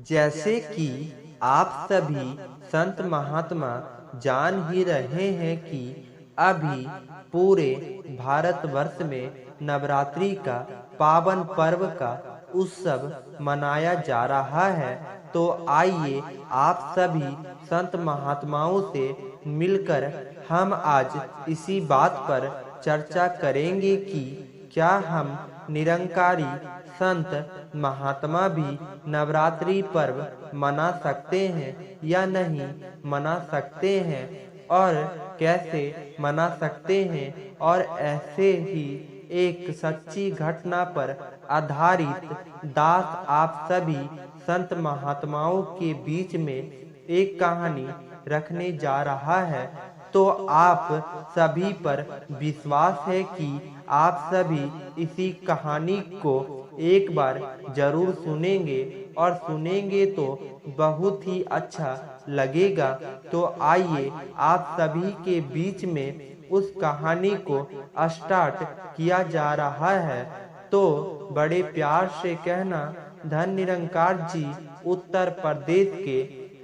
जैसे कि आप सभी संत महात्मा जान ही रहे हैं कि अभी पूरे भारतवर्ष में नवरात्रि का पावन पर्व का उत्सव मनाया जा रहा है। तो आइए आप सभी संत महात्माओं से मिलकर हम आज इसी बात पर चर्चा करेंगे कि क्या हम निरंकारी संत महात्मा भी नवरात्रि पर्व मना सकते हैं या नहीं मना सकते हैं, और कैसे मना सकते हैं, और ऐसे ही एक सच्ची घटना पर आधारित दास आप सभी संत महात्माओं के बीच में एक कहानी रखने जा रहा है। तो आप सभी पर विश्वास है कि आप सभी इसी कहानी को एक बार जरूर सुनेंगे, और सुनेंगे तो बहुत ही अच्छा लगेगा। तो आइए आप सभी के बीच में उस कहानी को स्टार्ट किया जा रहा है। तो बड़े प्यार से कहना, धन निरंकार जी उत्तर प्रदेश के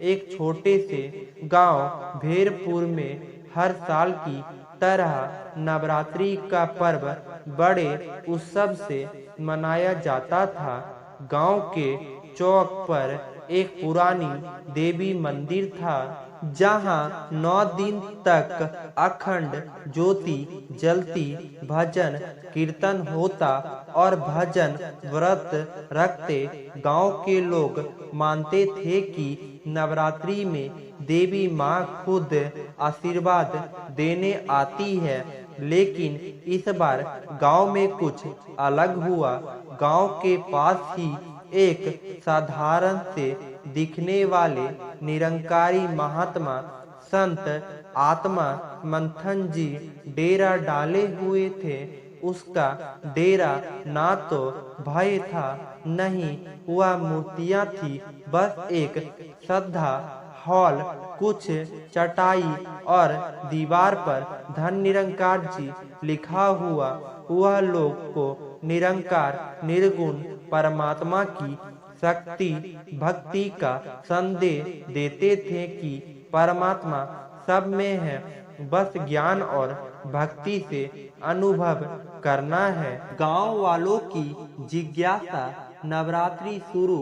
एक छोटे से गांव भेरपुर में हर साल की तरह नवरात्रि का पर्व बड़े उत्सव से मनाया जाता था। गांव के चौक पर एक पुरानी देवी मंदिर था, जहां 9 दिन तक अखंड ज्योति जलती, भजन कीर्तन होता और भजन व्रत रखते। गांव के लोग मानते थे कि नवरात्रि में देवी माँ खुद आशीर्वाद देने आती है। लेकिन इस बार गांव में कुछ अलग हुआ। गांव के पास ही एक साधारण से दिखने वाले निरंकारी महात्मा संत आत्मा मंथन जी डेरा डाले हुए थे। उसका डेरा ना तो भय था, नहीं वह मूर्तियां थी, बस एक श्रद्धा हॉल, कुछ चटाई और दीवार पर धन निरंकार जी लिखा हुआ। वह लोग को निरंकार निर्गुण परमात्मा की शक्ति भक्ति का संदेश देते थे कि परमात्मा सब में है, बस ज्ञान और भक्ति से अनुभव करना है। गांव वालों की जिज्ञासा नवरात्रि शुरू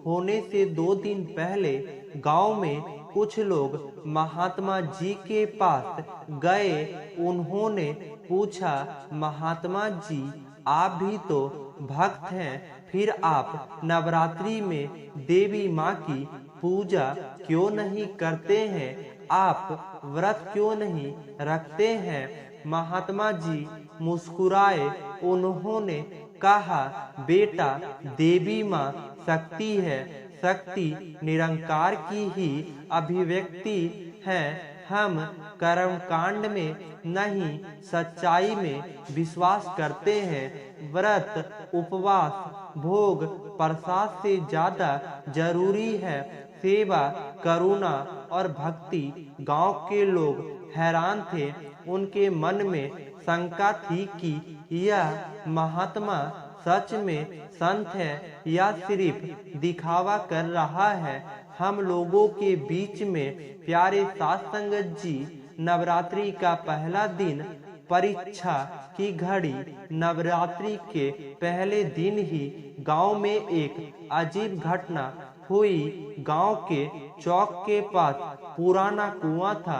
होने से 2 दिन पहले गांव में कुछ लोग महात्मा जी के पास गए। उन्होंने पूछा, महात्मा जी आप भी तो भक्त हैं, फिर आप नवरात्रि में देवी माँ की पूजा क्यों नहीं करते हैं, आप व्रत क्यों नहीं रखते हैं। महात्मा जी मुस्कुराए। उन्होंने कहा, बेटा देवी माँ शक्ति है, शक्ति निरंकार की ही अभिव्यक्ति है। हम कर्मकांड में नहीं सच्चाई में विश्वास करते हैं। व्रत उपवास भोग प्रसाद से ज्यादा जरूरी है सेवा करुणा और भक्ति। गांव के लोग हैरान थे। उनके मन में शंका थी कि यह महात्मा सच में संत है या सिर्फ दिखावा कर रहा है। हम लोगों के बीच में प्यारे साथ संगत जी, नवरात्रि का पहला दिन परीक्षा की घड़ी। नवरात्रि के पहले दिन ही गांव में एक अजीब घटना हुई। गांव के चौक के पास पुराना कुआं था,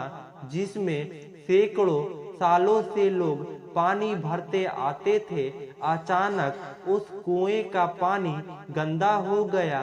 जिसमें सैकड़ों सालों से लोग पानी भरते आते थे। अचानक उस कुएं का पानी गंदा हो गया,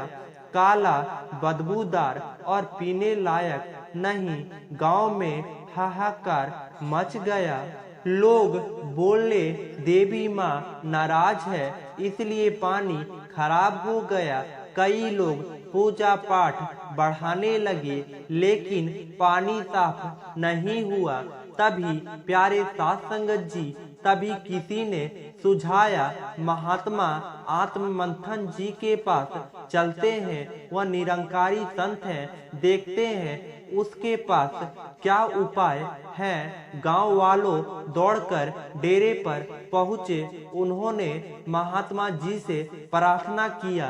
काला, बदबूदार और पीने लायक नहीं। गांव में हाहाकार मच गया। लोग बोले, देवी माँ नाराज है, इसलिए पानी खराब हो गया। कई लोग पूजा पाठ बढ़ाने लगे, लेकिन पानी साफ नहीं हुआ। तभी प्यारे साथ संगत जी, तभी किसी ने सुझाया, महात्मा आत्म मंथन जी के पास चलते हैं, वह निरंकारी संत हैं, देखते हैं उसके पास क्या उपाय है। गांव वालों दौड़कर डेरे पर पहुँचे। उन्होंने महात्मा जी से प्रार्थना किया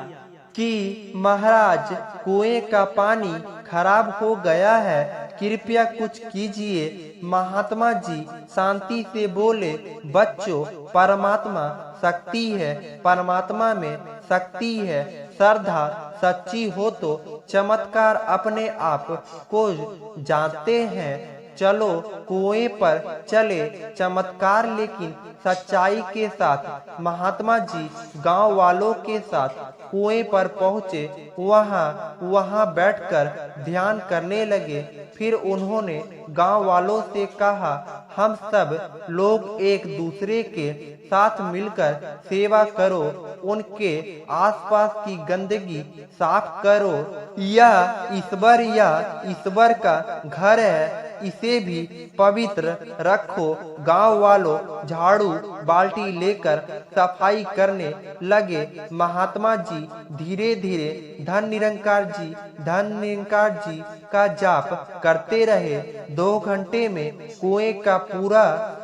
कि महाराज कुएं का पानी खराब हो गया है, कृपया कुछ कीजिए। महात्मा जी शांति से बोले, बच्चों परमात्मा शक्ति है, परमात्मा में शक्ति है। श्रद्धा सच्ची हो तो चमत्कार अपने आप को जानते हैं। चलो कुएं पर चले चमत्कार लेकिन सच्चाई के साथ। महात्मा जी गांव वालों के साथ कुएं पर पहुँचे। वहां बैठकर ध्यान करने लगे। फिर उन्होंने गांव वालों से कहा, हम सब लोग एक दूसरे के साथ मिलकर सेवा करो, उनके आसपास की गंदगी साफ करो। यह ईश्वर का घर है, इसे भी पवित्र रखो। गांव वालों झाड़ू बाल्टी लेकर सफाई करने लगे। महात्मा जी धीरे धीरे धन निरंकार जी का जाप करते रहे। 2 घंटे में कुएं का पूरा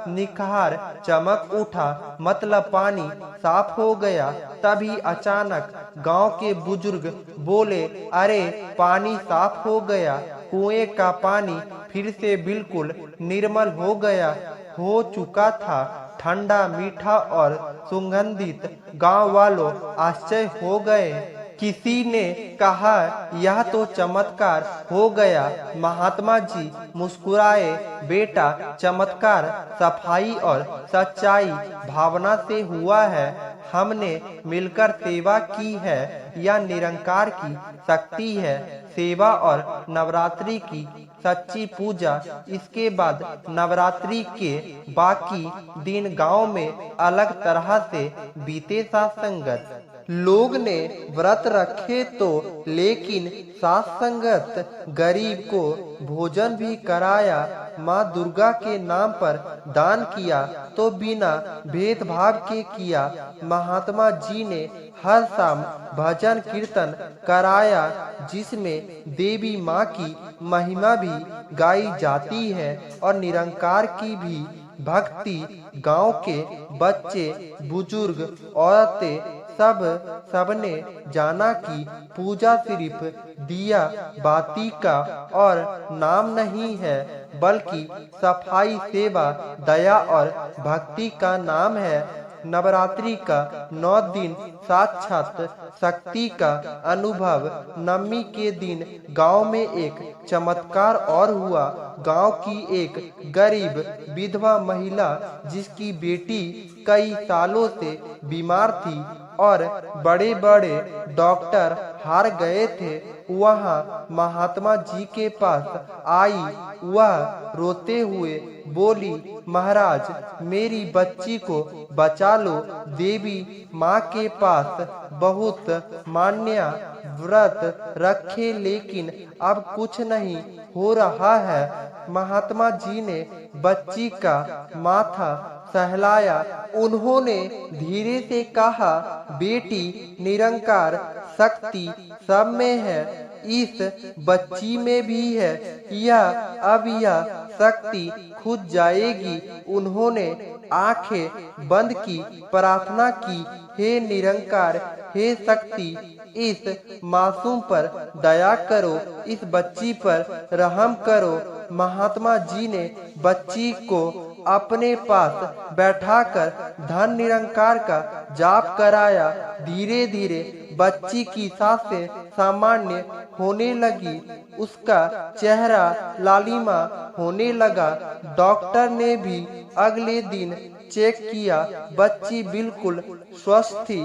निखार चमक उठा, मतलब पानी साफ हो गया। तभी अचानक गांव के बुजुर्ग बोले, अरे पानी साफ हो गया। कुएं का पानी फिर से बिल्कुल निर्मल हो चुका था, ठंडा, मीठा और सुगंधित। गांव वालों आश्चर्य हो गए। किसी ने कहा, यह तो चमत्कार हो गया। महात्मा जी मुस्कुराए, बेटा चमत्कार सफाई और सच्चाई भावना से हुआ है। हमने मिलकर सेवा की है, यह निरंकार की शक्ति है। सेवा और नवरात्रि की सच्ची पूजा। इसके बाद नवरात्रि के बाकी दिन गांव में अलग तरह से बीते। साथ संगत लोग ने व्रत रखे तो, लेकिन साथ संगत गरीब को भोजन भी कराया। माँ दुर्गा के नाम पर दान किया तो बिना भेदभाव के किया। महात्मा जी ने हर शाम भजन कीर्तन कराया, जिसमें देवी माँ की महिमा भी गाई जाती है और निरंकार की भी भक्ति। गांव के बच्चे बुजुर्ग औरतें सबने जाना कि पूजा सिर्फ दिया बाती का और नाम नहीं है, बल्कि सफाई, सेवा, दया और भक्ति का नाम है। नवरात्रि का 9 दिन साक्षात शक्ति का अनुभव। नवमी के दिन गांव में एक चमत्कार और हुआ। गांव की एक गरीब विधवा महिला, जिसकी बेटी कई सालों से बीमार थी और बड़े बड़े डॉक्टर हार गए थे, वहाँ महात्मा जी के पास आई। वह रोते हुए बोली, महाराज मेरी बच्ची को बचा लो। देवी माँ के पास बहुत मान्य व्रत रखे, लेकिन अब कुछ नहीं हो रहा है। महात्मा जी ने बच्ची का माथा सहलाया। उन्होंने धीरे से कहा, बेटी निरंकार शक्ति सब में है, इस बच्ची में भी है। यह शक्ति खुद जाएगी। उन्होंने आंखें बंद की, प्रार्थना की, हे निरंकार, हे शक्ति, इस मासूम पर दया करो, इस बच्ची पर रहम करो। महात्मा जी ने बच्ची को अपने पास बैठाकर धन निरंकार का जाप कराया। धीरे धीरे बच्ची की सांसें सामान्य होने लगी, उसका चेहरा लालिमा होने लगा। डॉक्टर ने भी अगले दिन चेक किया, बच्ची बिल्कुल स्वस्थ थी।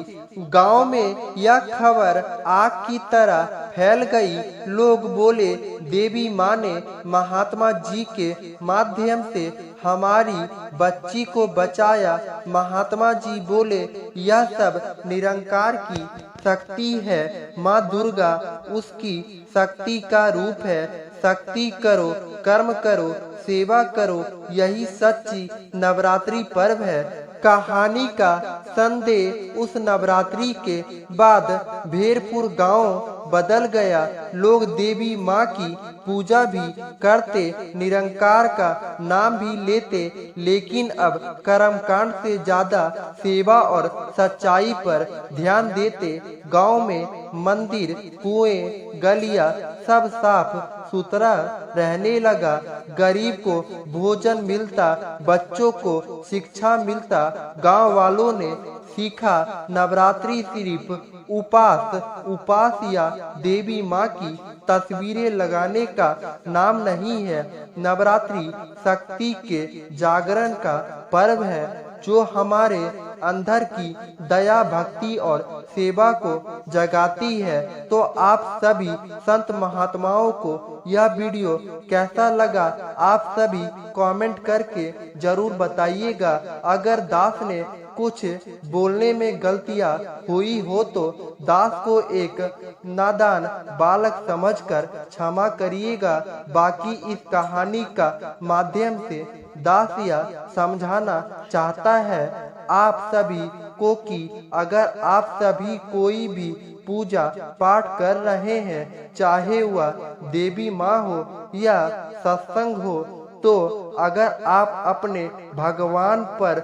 गांव में यह खबर आग की तरह फैल गई। लोग बोले, देवी माँ ने महात्मा जी के माध्यम से हमारी बच्ची को बचाया। महात्मा जी बोले, यह सब निरंकार की शक्ति है। माँ दुर्गा उसकी शक्ति का रूप है। शक्ति करो, कर्म करो, सेवा करो, यही सच्ची नवरात्रि पर्व है। कहानी का संदेश, उस नवरात्रि के बाद भेरपुर गांव बदल गया। लोग देवी माँ की पूजा भी करते, निरंकार का नाम भी लेते, लेकिन अब कर्मकांड से ज्यादा सेवा और सच्चाई पर ध्यान देते। गांव में मंदिर, कुएं, गलियां सब साफ सुथरा रहने लगा। गरीब को भोजन मिलता, बच्चों को शिक्षा मिलता। गांव वालों ने सीखा नवरात्रि सिर्फ उपास या देवी माँ की तस्वीरें लगाने का नाम नहीं है। नवरात्रि शक्ति के जागरण का पर्व है जो हमारे अंदर की दया, भक्ति और सेवा को जगाती है। तो आप सभी संत महात्माओं को यह वीडियो कैसा लगा, आप सभी कमेंट करके जरूर बताइएगा। अगर दास ने कुछ बोलने में गलतियां हुई हो तो दास को एक नादान बालक समझकर क्षमा करिएगा। बाकी इस कहानी का माध्यम से दास यह समझाना चाहता है आप सभी को कि अगर आप सभी कोई भी पूजा पाठ कर रहे हैं, चाहे वह देवी माँ हो या सत्संग हो, तो अगर आप अपने भगवान पर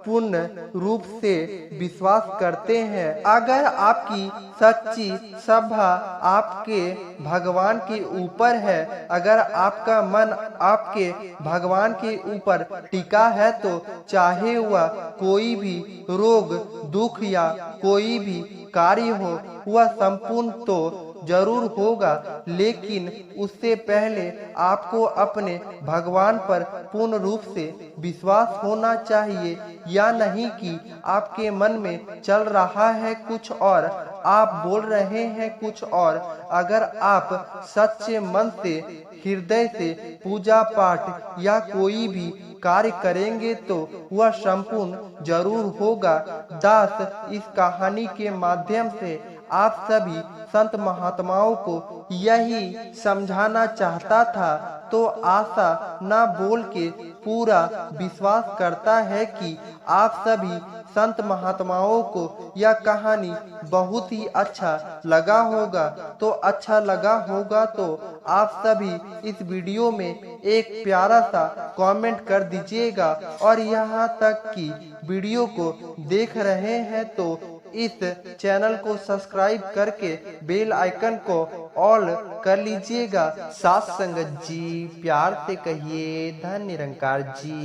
पूर्ण रूप से विश्वास करते हैं, अगर आपकी सच्ची श्रद्धा आपके भगवान के ऊपर है, अगर आपका मन आपके भगवान के ऊपर टिका है, तो चाहे वह कोई भी रोग, दुख या कोई भी कार्य हो, वह संपूर्ण तो जरूर होगा। लेकिन उससे पहले आपको अपने भगवान पर पूर्ण रूप से विश्वास होना चाहिए, या नहीं कि आपके मन में चल रहा है कुछ और आप बोल रहे हैं कुछ और। अगर आप सच्चे मन से, हृदय से पूजा पाठ या कोई भी कार्य करेंगे तो वह संपूर्ण जरूर होगा। दास इस कहानी के माध्यम से आप सभी संत महात्माओं को यही समझाना चाहता था। तो आशा ना बोल के पूरा विश्वास करता है कि आप सभी संत महात्माओं को यह कहानी बहुत ही अच्छा लगा होगा। तो अच्छा लगा होगा तो आप सभी इस वीडियो में एक प्यारा सा कमेंट कर दीजिएगा, और यहाँ तक कि वीडियो को देख रहे हैं तो इस चैनल को सब्सक्राइब करके बेल आइकन को ऑल कर लीजिएगा। साथ संगत जी, प्यार से कहिए धन निरंकार जी।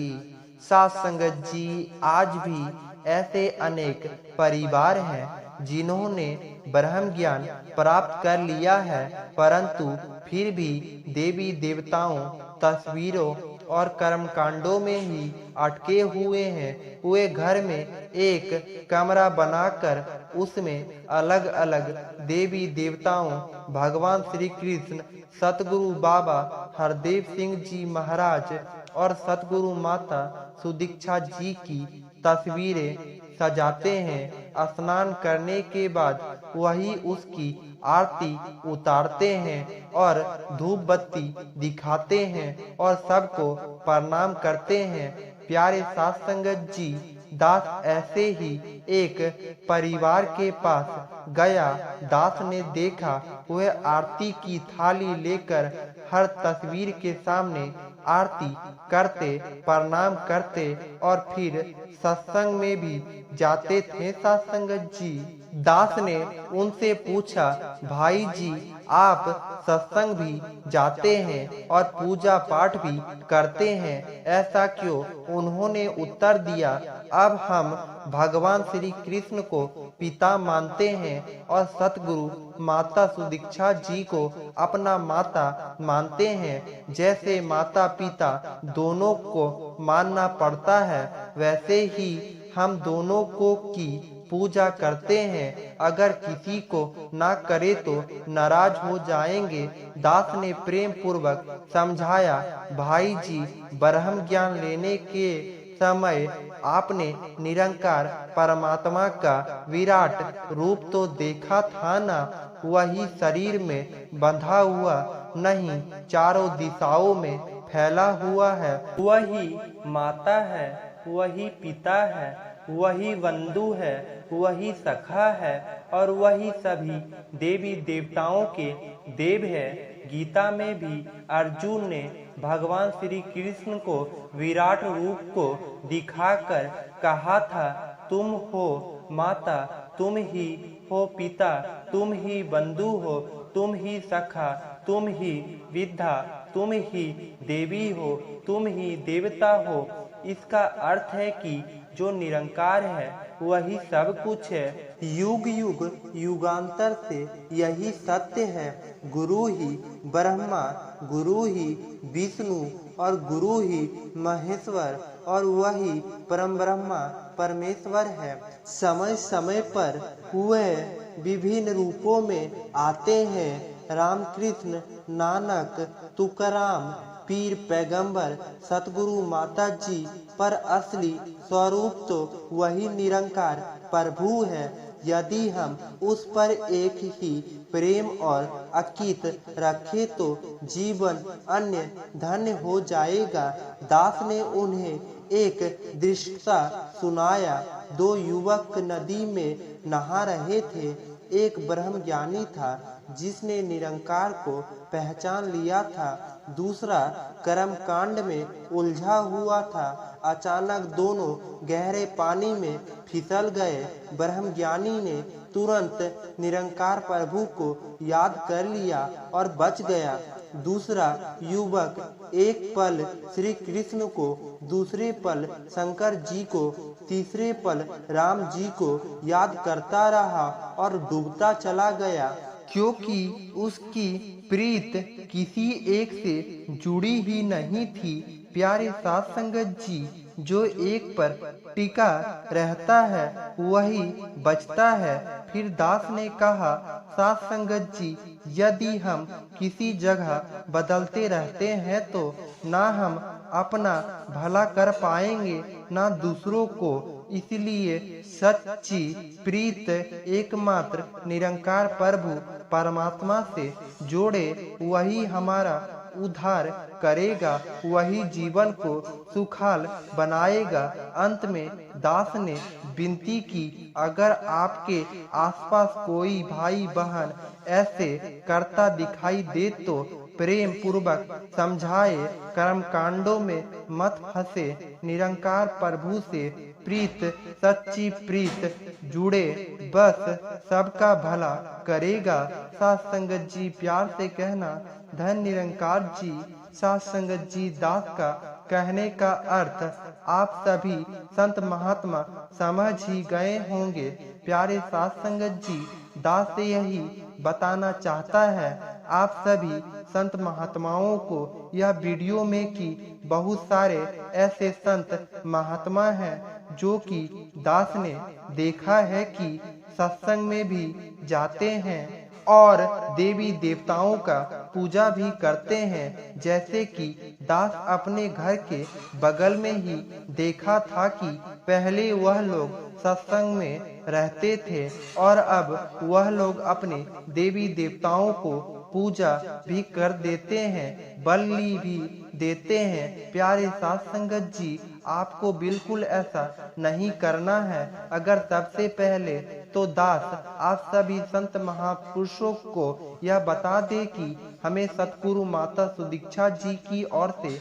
साथ संगत जी, आज भी ऐसे अनेक परिवार हैं जिन्होंने ब्रह्म ज्ञान प्राप्त कर लिया है, परंतु फिर भी देवी देवताओं, तस्वीरों और कर्मकांडों में ही अटके हुए हैं। वे घर में एक कमरा बनाकर उसमें अलग अलग देवी देवताओं, भगवान श्री कृष्ण, सतगुरु बाबा हरदेव सिंह जी महाराज और सतगुरु माता सुदीक्षा जी की तस्वीरें सजाते हैं। स्नान करने के बाद वही उसकी आरती उतारते हैं और धूप बत्ती दिखाते हैं और सबको प्रणाम करते हैं। प्यारे साथ संगत जी, दास ऐसे ही एक परिवार के पास गया। दास ने देखा वह आरती की थाली लेकर हर तस्वीर के सामने आरती करते, प्रणाम करते और फिर सत्संग में भी जाते थे। सत्संगत जी, दास ने उनसे पूछा, भाई जी आप सत्संग भी जाते हैं और पूजा पाठ भी करते हैं, ऐसा क्यों? उन्होंने उत्तर दिया, अब हम भगवान श्री कृष्ण को पिता मानते हैं और सतगुरु माता सुदीक्षा जी को अपना माता मानते हैं। जैसे माता पिता दोनों को मानना पड़ता है, वैसे ही हम दोनों को की पूजा करते हैं। अगर किसी को ना करे तो नाराज हो जाएंगे। दास ने प्रेम पूर्वक समझाया, भाई जी ब्रह्म ज्ञान लेने के समय आपने निरंकार परमात्मा का विराट रूप तो देखा था ना, वही शरीर में बंधा हुआ नहीं, चारों दिशाओं में फैला हुआ है। वही माता है, वही पिता है, वही बंधु है, वही सखा है और वही सभी देवी देवताओं के देव है। गीता में भी अर्जुन ने भगवान श्री कृष्ण को विराट रूप को दिखाकर कहा था, तुम हो माता, तुम ही हो पिता, तुम ही बंधु हो, तुम ही सखा, तुम ही विद्या, तुम ही देवी हो, तुम ही देवता हो। इसका अर्थ है कि जो निरंकार है वही सब कुछ है। युग युग युगांतर से यही सत्य है। गुरु ही ब्रह्मा, गुरु ही विष्णु और गुरु ही महेश्वर, और वही परम ब्रह्मा परमेश्वर है। समय समय पर वह विभिन्न रूपों में आते हैं। रामकृष्ण, नानक, तुकाराम, पीर पैगंबर, सतगुरु माता जी, पर असली स्वरूप तो वही निरंकार प्रभु है। यदि हम उस पर एक ही प्रेम और अंकित रखें तो जीवन अन्य धन्य हो जाएगा। दास ने उन्हें एक दृष्टता सुनाया। दो युवक नदी में नहा रहे थे। एक ब्रह्म ज्ञानी था जिसने निरंकार को पहचान लिया था, दूसरा कर्म कांड में उलझा हुआ था। अचानक दोनों गहरे पानी में फिसल गए। ब्रह्म ज्ञानी ने तुरंत निरंकार प्रभु को याद कर लिया और बच गया। दूसरा युवक एक पल श्री कृष्ण को, दूसरे पल शंकर जी को, तीसरे पल राम जी को याद करता रहा और डूबता चला गया, क्योंकि उसकी प्रीत किसी एक से जुड़ी ही नहीं थी। प्यारे साथ संगत जी, जो एक पर टिका रहता है वही बचता है। फिर दास ने कहा, साथ संगत जी, यदि हम किसी जगह बदलते रहते हैं तो ना हम अपना भला कर पाएंगे ना दूसरों को। इसलिए सच्ची प्रीत एकमात्र निरंकार प्रभु परमात्मा से जोड़े, वही हमारा उद्धार करेगा, वही जीवन को सुखाल बनाएगा। अंत में दास ने विनती की, अगर आपके आसपास कोई भाई बहन ऐसे करता दिखाई दे तो प्रेम पूर्वक समझाए, कर्म कांडों में मत फंसे, निरंकार प्रभु से प्रीत, सच्ची प्रीत जुड़े, बस सबका भला करेगा। साथ संगत जी, प्यार से कहना धन निरंकार जी। साथ संगत जी, दास का कहने का अर्थ आप सभी संत महात्मा समझ ही गए होंगे। प्यारे साथ संगत जी, दास से यही बताना चाहता है आप सभी संत महात्माओं को यह वीडियो में कि बहुत सारे ऐसे संत महात्मा हैं जो कि दास ने देखा है कि सत्संग में भी जाते हैं और देवी देवताओं का पूजा भी करते हैं। जैसे कि दास अपने घर के बगल में ही देखा था कि पहले वह लोग सत्संग में रहते थे और अब वह लोग अपने देवी देवताओं को पूजा भी कर देते हैं, बलि भी देते हैं। प्यारे साथ संगत जी, आपको बिल्कुल ऐसा नहीं करना है। अगर सबसे पहले तो दास आप सभी संत महापुरुषों को यह बता दे कि हमें सतगुरु माता सुदीक्षा जी की ओर से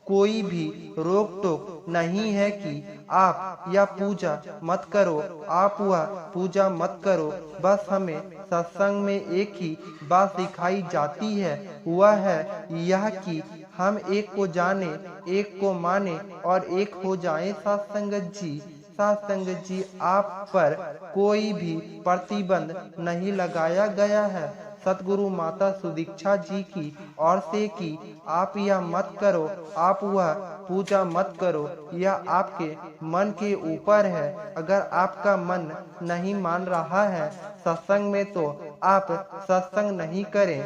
कोई भी रोक टोक नहीं है कि आप यह पूजा मत करो, आप वह पूजा मत करो। बस हमें सत्संग में एक ही बात सिखाई जाती है, वह है यह कि हम एक को जाने, एक को माने और एक हो जाएं। साथ संगत जी, साथ संगत जी, आप पर कोई भी प्रतिबंध नहीं लगाया गया है सतगुरु माता सुदीक्षा जी की ओर से कि आप यह मत करो, आप वह पूजा मत करो। यह आपके मन के ऊपर है। अगर आपका मन नहीं मान रहा है सत्संग में तो आप सत्संग नहीं करें।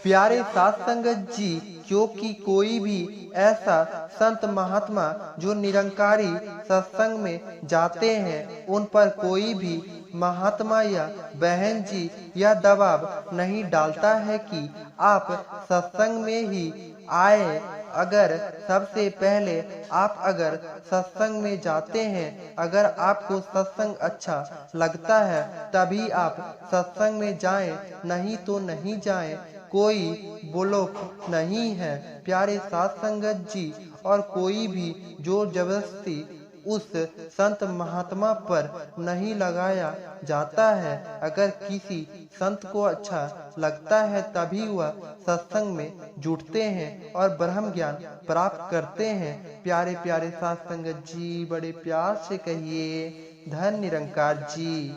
प्यारे साथ संगत जी, क्योंकि कोई भी ऐसा संत महात्मा जो निरंकारी सत्संग में जाते हैं उन पर कोई भी महात्मा या बहन जी यह दबाव नहीं डालता है कि आप सत्संग में ही आए। अगर सबसे पहले आप अगर सत्संग में जाते हैं, अगर आपको सत्संग अच्छा लगता है तभी आप सत्संग में जाएं, नहीं तो नहीं जाएं। कोई ब्लॉक नहीं है प्यारे साथ संगत जी, और कोई भी जोर जबरदस्ती उस संत महात्मा पर नहीं लगाया जाता है। अगर किसी संत को अच्छा लगता है तभी वह सत्संग में जुटते हैं और ब्रह्म ज्ञान प्राप्त करते हैं। प्यारे प्यारे साथ संगत जी, बड़े प्यार से कहिए धन निरंकार जी।